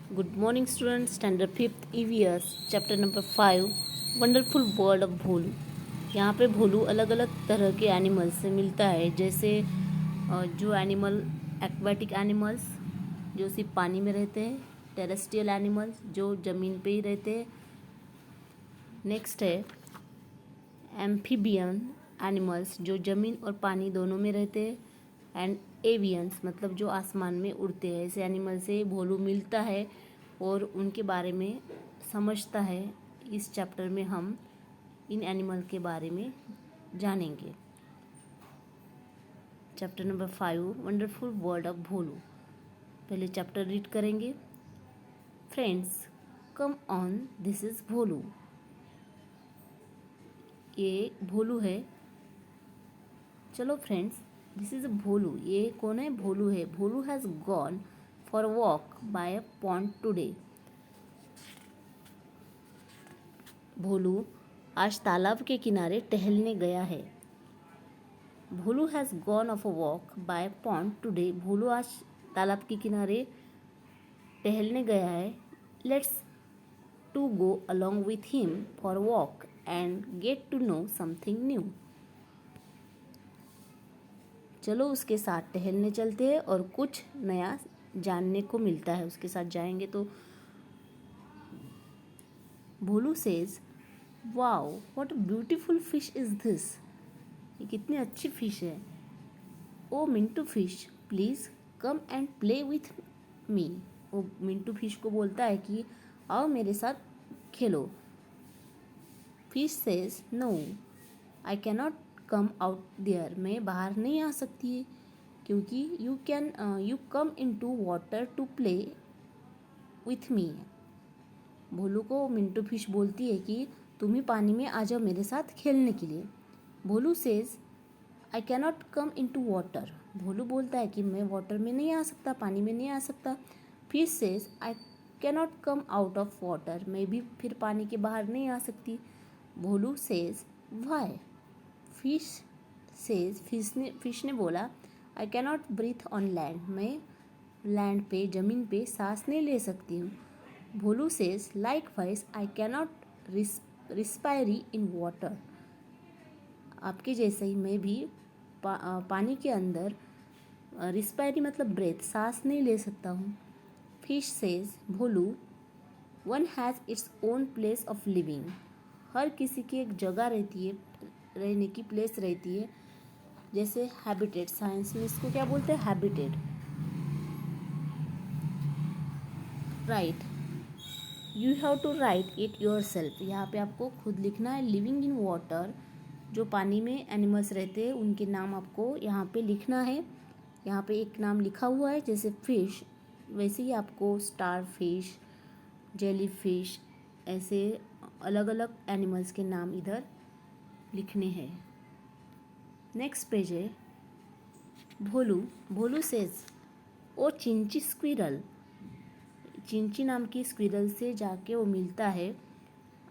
Good morning students, standard 5th EVS, chapter number 5, wonderful world of Bholu. यहाँ पे भोलू अलग अलग तरह के एनिमल्स से मिलता है, जैसे जो एनिमल एक्वेटिक एनिमल्स जो सिर्फ पानी में रहते हैं, टेरेस्ट्रियल एनिमल्स जो ज़मीन पे ही रहते हैं। नेक्स्ट है एम्फीबियन एनिमल्स जो ज़मीन और पानी दोनों में रहते हैं, एंड एवियंस मतलब जो आसमान में उड़ते हैं। ऐसे एनिमल से भोलू मिलता है और उनके बारे में समझता है। इस चैप्टर में हम इन एनिमल के बारे में जानेंगे। Chapter number 5, wonderful world of Bholu. पहले चैप्टर रीड करेंगे। Friends come on, this is Bholu. ये भोलू है। चलो फ्रेंड्स, दिस इज भोलू। ये कौन है? भोलू है। Bholu has gone for walk by a pond today. Bholu आज तालाब के किनारे टहलने गया है। Bholu has gone of a walk by pond today. Bholu आज तालाब के किनारे टहलने गया है। Let's to go along with him for walk and get to know something new. चलो उसके साथ टहलने चलते हैं और कुछ नया जानने को मिलता है। उसके साथ जाएंगे तो Bholu says, wow what a beautiful fish is this. ये कितनी अच्छी फिश है। Oh Mintu fish please come and play with me. वो मिंटू फिश को बोलता है कि आओ मेरे साथ खेलो। Fish says, no I cannot come out there. मैं बाहर नहीं आ सकती है क्योंकि you come in to water to play with me. भोलू को मिंटू फिश बोलती है कि तुम ही पानी में आ जाओ मेरे साथ खेलने के लिए। Bholu says, I cannot come in to water. Bholu बोलता है कि मैं वाटर में नहीं आ सकता, पानी में नहीं आ सकता। Fish says, I cannot come out of water. मैं भी फिर पानी के बाहर नहीं आ सकती। Bholu says, why. Fish says, fish ने बोला, I cannot breathe on land. मैं लैंड पे, ज़मीन पे सांस नहीं ले सकती हूँ। Bholu says, likewise I cannot respire in water. आपके जैसे ही मैं भी पानी के अंदर रिस्पायरी मतलब ब्रेथ, सांस नहीं ले सकता हूँ। Fish says, Bholu, one has its own place of living. हर किसी की एक जगह रहती है, रहने की प्लेस रहती है, जैसे हैबिटेट। साइंस में इसको क्या बोलते हैं? Habitat. Right, you have to write it yourself. यहाँ पे आपको खुद लिखना है। लिविंग इन वाटर, जो पानी में एनिमल्स रहते हैं उनके नाम आपको यहाँ पे लिखना है। यहाँ पे एक नाम लिखा हुआ है, जैसे फिश, वैसे ही आपको स्टार फिश, जेली फिश, ऐसे अलग अलग एनिमल्स के नाम इधर लिखने हैं। नेक्स्ट पेज है भोलू। भोलू सेज, ओ चिंची स्क्विरल। चिंची नाम की स्क्विरल से जाके वो मिलता है।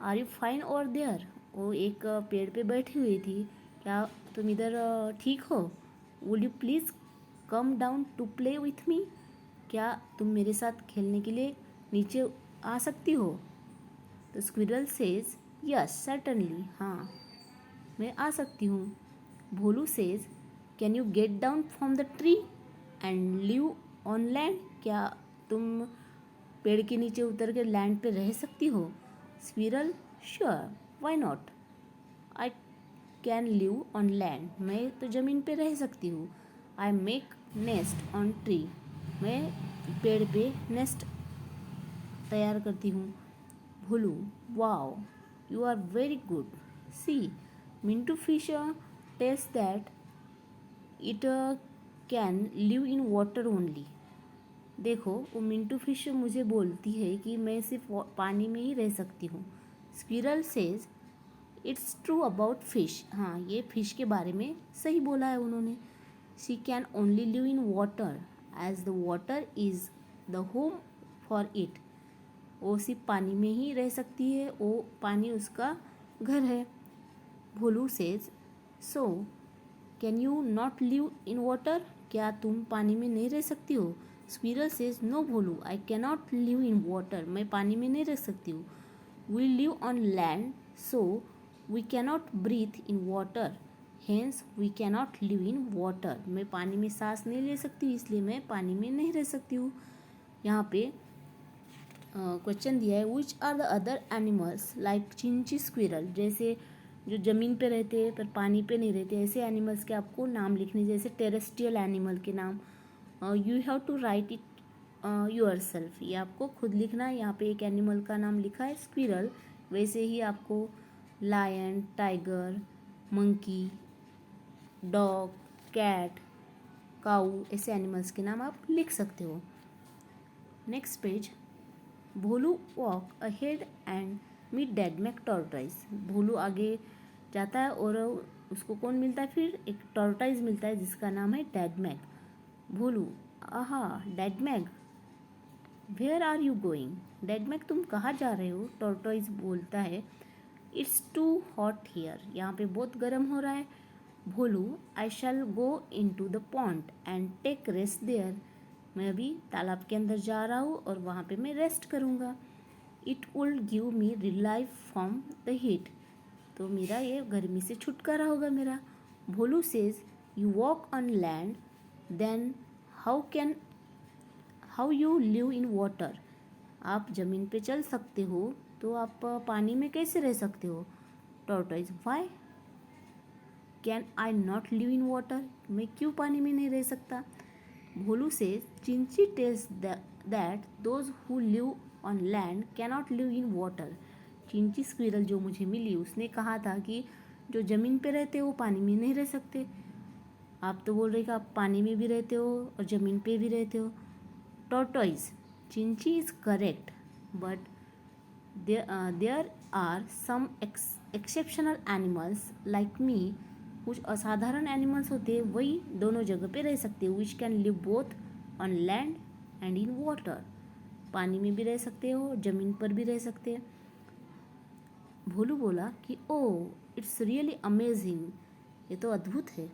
Are you fine over there. वो एक पेड़ पे बैठी हुई थी। क्या तुम इधर ठीक हो? Would you please come down to play with me. क्या तुम मेरे साथ खेलने के लिए नीचे आ सकती हो? तो स्क्विरल सेज, यस सर्टनली। हाँ, मैं आ सकती हूँ। Bholu says, can you get down from the tree and live on land. क्या तुम पेड़ के नीचे उतर कर लैंड पे रह सकती हो? Squirrel, sure, why not, I can live on land. मैं तो ज़मीन पे रह सकती हूँ। I make nest on tree. मैं पेड़ पे नेस्ट तैयार करती हूँ। Bholu, wow you are very good. See Mintu fish tells that it can live in water only. देखो, वो मिंटू फिश मुझे बोलती है कि मैं सिर्फ पानी में ही रह सकती हूँ। Squirrel says, it's true about fish. हाँ, ये फिश के बारे में सही बोला है उन्होंने। She can only live in water as the water is the home for it. वो सिर्फ पानी में ही रह सकती है, वो पानी उसका घर है। Bholu says, so can you not live in water. क्या तुम पानी में नहीं रह सकती हो? Squirrel says no Bholu, I cannot live in water, मैं पानी में नहीं रह सकती हूँ. We live on land so we cannot breathe in water, hence we cannot live in water, मैं पानी में सांस नहीं ले सकती इसलिए मैं पानी में नहीं रह सकती हूँ. यहाँ पे क्वेश्चन दिया है which are the other animals like Chinchi squirrel, जैसे जो ज़मीन पे रहते हैं पर पानी पे नहीं रहते ऐसे एनिमल्स के आपको नाम लिखने, जैसे टेरेस्ट्रियल एनिमल के नाम. You have to write it yourself, ये आपको खुद लिखना है. यहाँ पे एक एनिमल का नाम लिखा है स्क्विरल, वैसे ही आपको lion, tiger, monkey, dog, cat, cow ऐसे एनिमल्स के नाम आप लिख सकते हो. Next page. Bholu walk ahead and meet Dagmag tortoise, Bholu आगे जाता है और उसको कौन मिलता है, फिर एक टॉर्टॉइज मिलता है जिसका नाम है डैगमैक. भोलू, आहा डैगमैक, वेयर आर यू गोइंग, डैगमैक तुम कहाँ जा रहे हो. टॉर्टॉइज बोलता है इट्स टू हॉट हियर, यहाँ पे बहुत गर्म हो रहा है. Bholu, I shall go in to the pond and take rest there, मैं अभी तालाब के अंदर जा रहा हूँ और वहाँ पे मैं रेस्ट करूँगा. It will give me relief from the heat, तो मेरा ये गर्मी से छुटकारा होगा मेरा. Bholu says you walk on land then how you live in water, आप ज़मीन पे चल सकते हो तो आप पानी में कैसे रह सकते हो. Tortoise, why can I not live in water, मैं क्यों पानी में नहीं रह सकता. Bholu says Chinchi tells that those who live on land cannot live in water, Chinchi squirrel जो मुझे मिली उसने कहा था कि जो ज़मीन पे रहते हो वो पानी में नहीं रह सकते. आप तो बोल रहे कि आप पानी में भी रहते हो और ज़मीन पे भी रहते हो. Tortoise, Chinchi is correct but there are some exceptional animals like me, कुछ असाधारण एनिमल्स होते हैं वही दोनों जगह पे रह सकते हैं. Which can live both on land and in water, पानी में भी रह सकते हो ज़मीन पर भी रह सकते हैं. भोलू बोला कि ओह इट्स रियली अमेजिंग, ये तो अद्भुत है.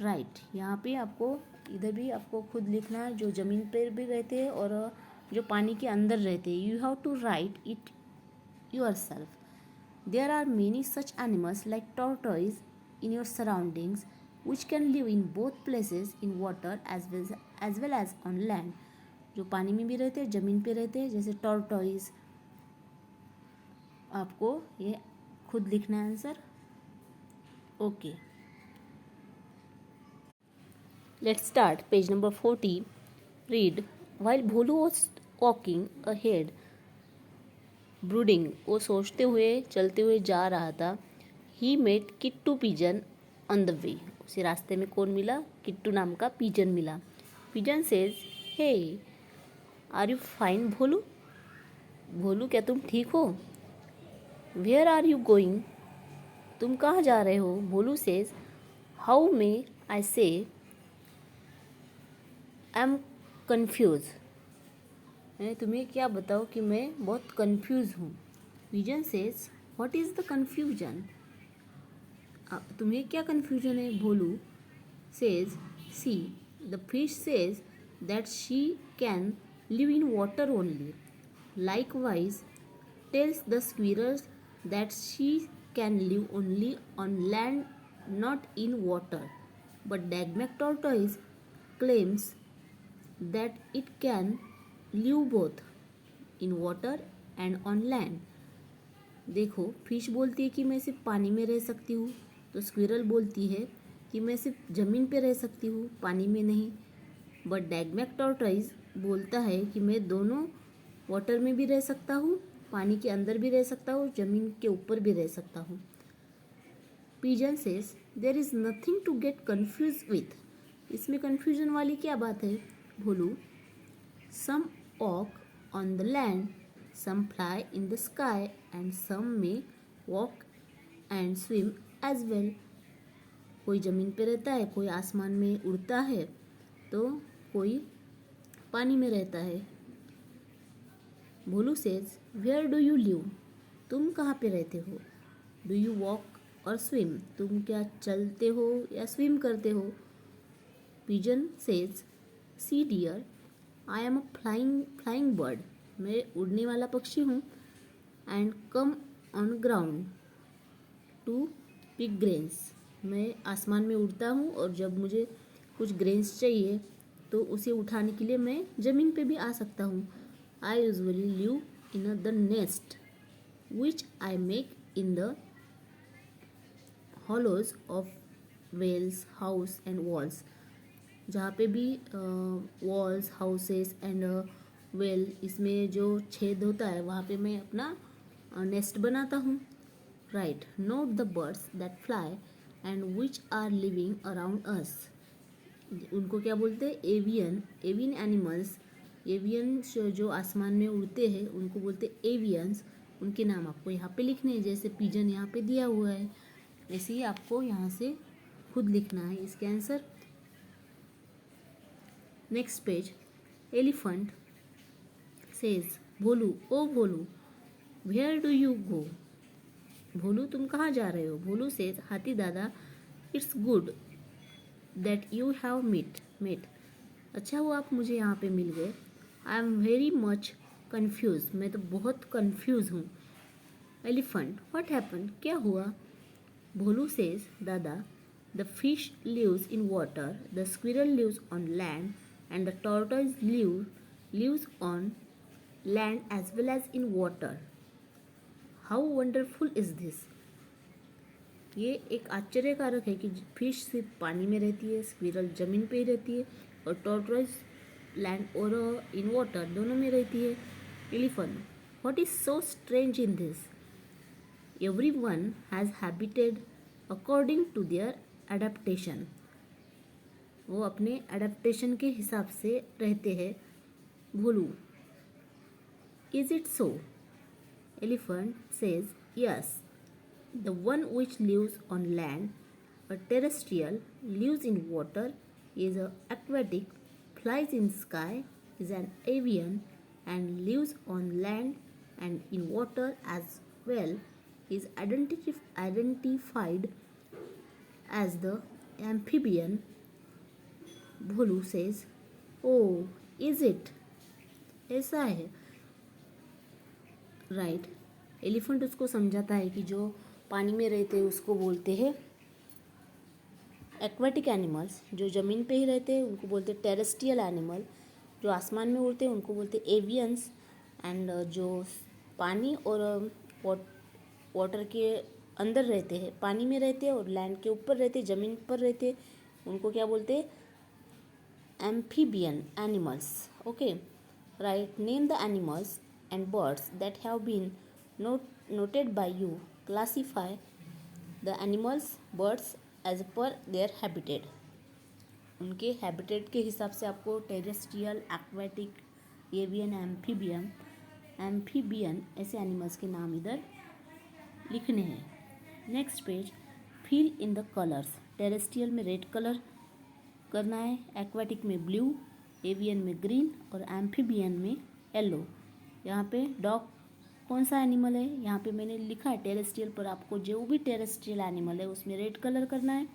राइट, यहाँ पे आपको इधर भी आपको खुद लिखना है, जो ज़मीन पर भी रहते हैं और जो पानी के अंदर रहते हैं. You have to write it yourself. There are many such animals like tortoise in your surroundings which can live in both places in water as well as on land, जो पानी में भी रहते हैं ज़मीन पे रहते हैं जैसे टॉर्टॉइज. आपको ये खुद लिखना है answer. Okay, let's start. Page number 40. Read. while Bholu was walking ahead brooding, वो सोचते हुए चलते हुए जा रहा था. He met Kittu pigeon on the way, उसे रास्ते में कौन मिला, किट्टू नाम का पिजन मिला. Pigeon says hey are you fine Bholu, Bholu क्या तुम ठीक हो. वेयर आर यू गोइंग, तुम कहाँ जा रहे हो. भोलू सेज हाउ मे आई से आई एम कन्फ्यूज, मैं तुम्हें क्या बताऊँ कि मैं बहुत कन्फ्यूज़ हूँ. Pigeon says what is the confusion, तुम्हें क्या कन्फ्यूजन है. Bholu says see the fish says that she can live in water only, likewise tells the squirrels that she can live only on land not in water, but Dagmag tortoise claims that it can live both in water and on land. देखो, fish बोलती है कि मैं सिर्फ पानी में रह सकती हूँ, तो स्क्विरल बोलती है कि मैं सिर्फ ज़मीन पे रह सकती हूँ पानी में नहीं. बट डैगमैक टॉर्टॉइज बोलता है कि मैं दोनों वाटर में भी रह सकता हूँ, पानी के अंदर भी रह सकता हूँ, ज़मीन के ऊपर भी रह सकता हूँ. Pigeon says there is nothing to get confuse with, इसमें कन्फ्यूजन वाली क्या बात है. Bholu some walk on the land, some fly in the sky and some may walk and swim as well, कोई ज़मीन पे रहता है, कोई आसमान में उड़ता है, तो कोई पानी में रहता है. Bholu says where do you live, तुम कहाँ पे रहते हो. डू यू वॉक और स्विम, तुम क्या चलते हो या स्विम करते हो. Pigeon says see dear I am a flying bird, मैं उड़ने वाला पक्षी हूँ। And come on ground to pick grains, मैं आसमान में उड़ता हूँ और जब मुझे कुछ ग्रेन्स चाहिए तो उसे उठाने के लिए मैं ज़मीन पे भी आ सकता हूँ। I usually live in the nest which I make in the hollows of wells house and walls, जहाँ पे भी वॉल्स हाउसेस एंड वेल इसमें जो छेद होता है वहाँ पे मैं अपना नेस्ट बनाता हूँ। Right, note the birds that fly and which are living around us, उनको क्या बोलते हैं? Avian animals. एवियंस जो आसमान में उड़ते हैं उनको बोलते हैं एवियंस। उनके नाम आपको यहाँ पे लिखने हैं, जैसे पिजन यहाँ पे दिया हुआ है, ऐसे ही आपको यहाँ से खुद लिखना है इसके answer. Next page, elephant says Bholu, oh Bholu where do you go, Bholu तुम कहाँ जा रहे हो? भोलू सेज हाथी दादा it's good that you have met, अच्छा हुआ आप मुझे यहाँ पे मिल गए। I am very much confuse, मैं तो बहुत कन्फ्यूज हूँ। एलिफेंट व्हाट हैपन, क्या हुआ? भोलू सेज दादा the fish lives in water, the squirrel lives on land and the tortoise lives on land as well as in water, how wonderful is this, ये एक आश्चर्यकारक है कि फिश सिर्फ पानी में रहती है, स्क्विरल जमीन पे ही रहती है और टॉर्टोइज लैंड और इन वाटर दोनों में रहती है। Elephant what is so strange in this, every one has habited according to their adaptation, वो अपने एडेप्टेशन के हिसाब से रहते हैं। Bholu is it so, elephant says yes, the one which lives on land, a terrestrial, lives in water, is a aquatic, flies in sky, is an avian, and lives on land and in water as well, is identified as the amphibian. Bholu says, oh, is it? ऐसा है। Right, elephant उसको समझाता है कि जो पानी में रहते हैं उसको बोलते हैं एक्वेटिक एनिमल्स, जो ज़मीन पे ही रहते हैं उनको बोलते हैं टेरेस्ट्रियल एनिमल, जो आसमान में उड़ते हैं उनको बोलते हैं एवियंस, एंड जो पानी और वाटर के अंदर रहते हैं, पानी में रहते हैं और लैंड के ऊपर रहते हैं, ज़मीन पर रहते हैं, उनको क्या बोलते हैं? Amphibian animals. Okay, right, name the animals and birds that have been noted by you, classify the animals birds as per their habitat, उनके हैबिटेट के हिसाब से आपको टेरेस्ट्रियल, एक्वेटिक, एवियन, एम्फीबियन ऐसे एनिमल्स के नाम इधर लिखने हैं। Next page, fill in the colours, terrestrial में रेड कलर करना है, एक्वेटिक में ब्लू, एवियन में ग्रीन और एम्फीबियन में येलो। यहाँ पे डॉग कौन सा एनिमल है? यहाँ पे मैंने लिखा है टेरेस्ट्रियल, पर आपको जो भी टेरेस्ट्रियल एनिमल है उसमें रेड कलर करना है।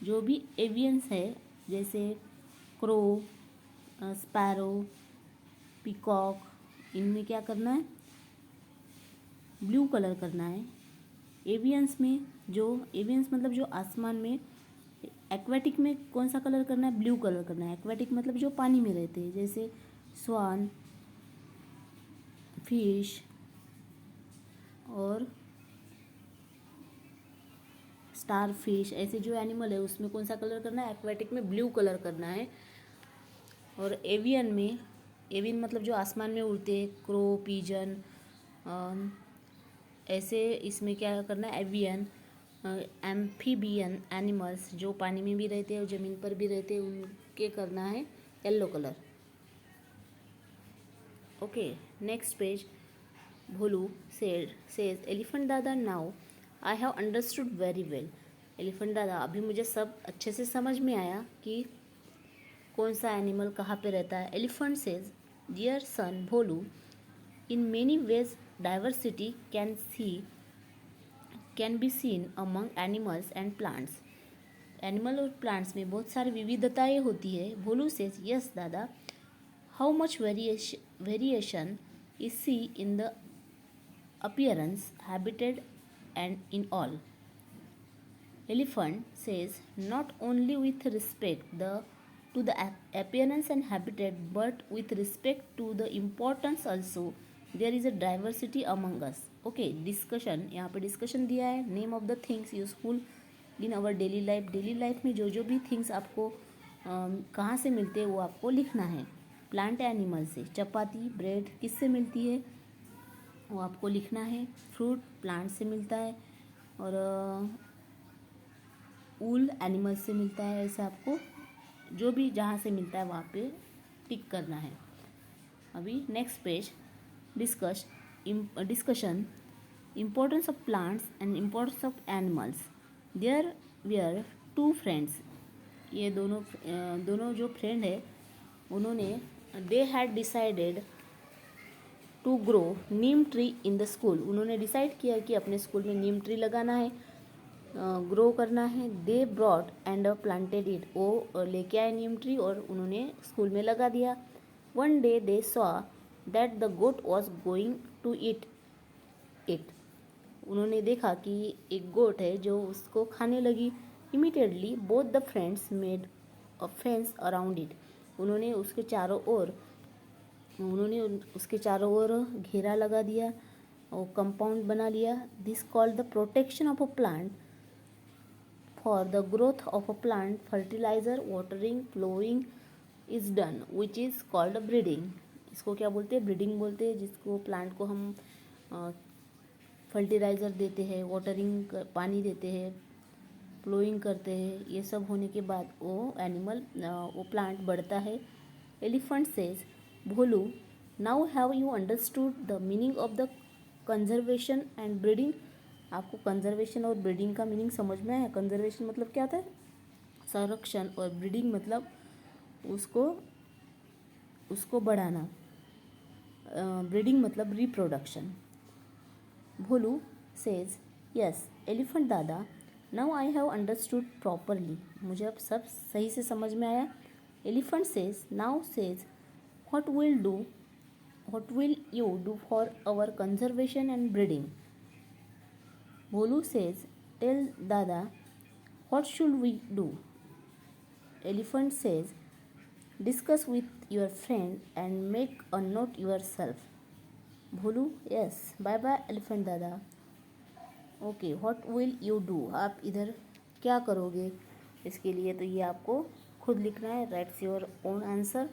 जो भी एवियंस है जैसे क्रो, स्पैरो, पीकॉक, इनमें क्या करना है? ब्लू कलर करना है। एवियंस में जो एवियंस मतलब जो आसमान में, एक्वेटिक में कौन सा कलर करना है? ब्लू कलर करना है। एक्वेटिक मतलब जो पानी में रहते हैं जैसे स्वान, फिश और स्टार फिश, ऐसे जो एनिमल है उसमें कौन सा कलर करना है? एक्वेटिक में ब्लू कलर करना है। और एवियन में, एवियन मतलब जो आसमान में उड़ते हैं, क्रो, पिजन, ऐसे इसमें क्या करना है? एवियन। एम्फीबियन एनिमल्स जो पानी में भी रहते हैं और ज़मीन पर भी रहते हैं उनके करना है yellow colour. Okay, next page, Bholu says elephant दादा now I have understood very well, elephant दादा अभी मुझे सब अच्छे से समझ में आया कि कौन सा एनिमल कहाँ पे रहता है। Elephant says dear son Bholu, in many ways diversity can be seen among animals and plants, animal और प्लांट्स में बहुत सारी विविधताएं होती है। भोलू सेज यस दादा, how much variation is see in the appearance, habitat, and in all. Elephant says not only with respect to the appearance and habitat, but with respect to the importance also. There is a diversity among us. Okay, discussion, यहाँ पे discussion दिया है. Name of the things useful in our daily life. Daily life में जो जो भी things आपको कहाँ से मिलते हैं वो आपको लिखना है. प्लांट एनिमल से, चपाती ब्रेड किससे मिलती है वो आपको लिखना है. फ्रूट प्लांट से मिलता है और ऊल एनिमल से मिलता है. ऐसे आपको जो भी जहाँ से मिलता है वहाँ पे टिक करना है. अभी next page, discussion importance of plants and importance of animals. There were two friends. ये दोनों जो फ्रेंड है उन्होंने they had decided to grow neem tree in the school. उन्होंने डिसाइड किया कि अपने स्कूल में नीम ट्री लगाना है, ग्रो करना है. They brought and planted it. वो लेके आए नीम ट्री और उन्होंने स्कूल में लगा दिया. One day they saw that the goat was going to eat it. उन्होंने देखा कि एक गोट है जो उसको खाने लगी. Immediately both the friends made a fence around it. उन्होंने उसके चारों ओर घेरा लगा दिया और कंपाउंड बना लिया. This called the protection of a plant. For the growth of a plant fertiliser, watering, ploughing is done, which is called breeding. इसको क्या बोलते हैं? ब्रीडिंग बोलते हैं. जिसको प्लांट को हम फर्टिलाइज़र देते हैं, वाटरिंग पानी देते हैं, प्लोइंग करते हैं. ये सब होने के बाद वो प्लांट बढ़ता है. Elephant says, Bholu, now have you understood the meaning of the conservation and breeding. आपको कंजर्वेशन और ब्रीडिंग का मीनिंग समझ में आया? कंजर्वेशन मतलब क्या होता है? संरक्षण. और ब्रीडिंग मतलब उसको बढ़ाना. ब्रीडिंग मतलब reproduction. Bholu says, yes elephant दादा, now I have understood properly. मुझे अब सब सही से समझ में आया. Elephant says, now says, what will you do for our conservation and breeding. Bholu says, tell दादा, what should we do. Elephant says, discuss with your friend and make a note yourself. Bholu, yes, bye bye elephant दादा. Okay, what will you do. आप इधर क्या करोगे इसके लिए? तो ये आपको खुद लिखना है. Rights your own answer.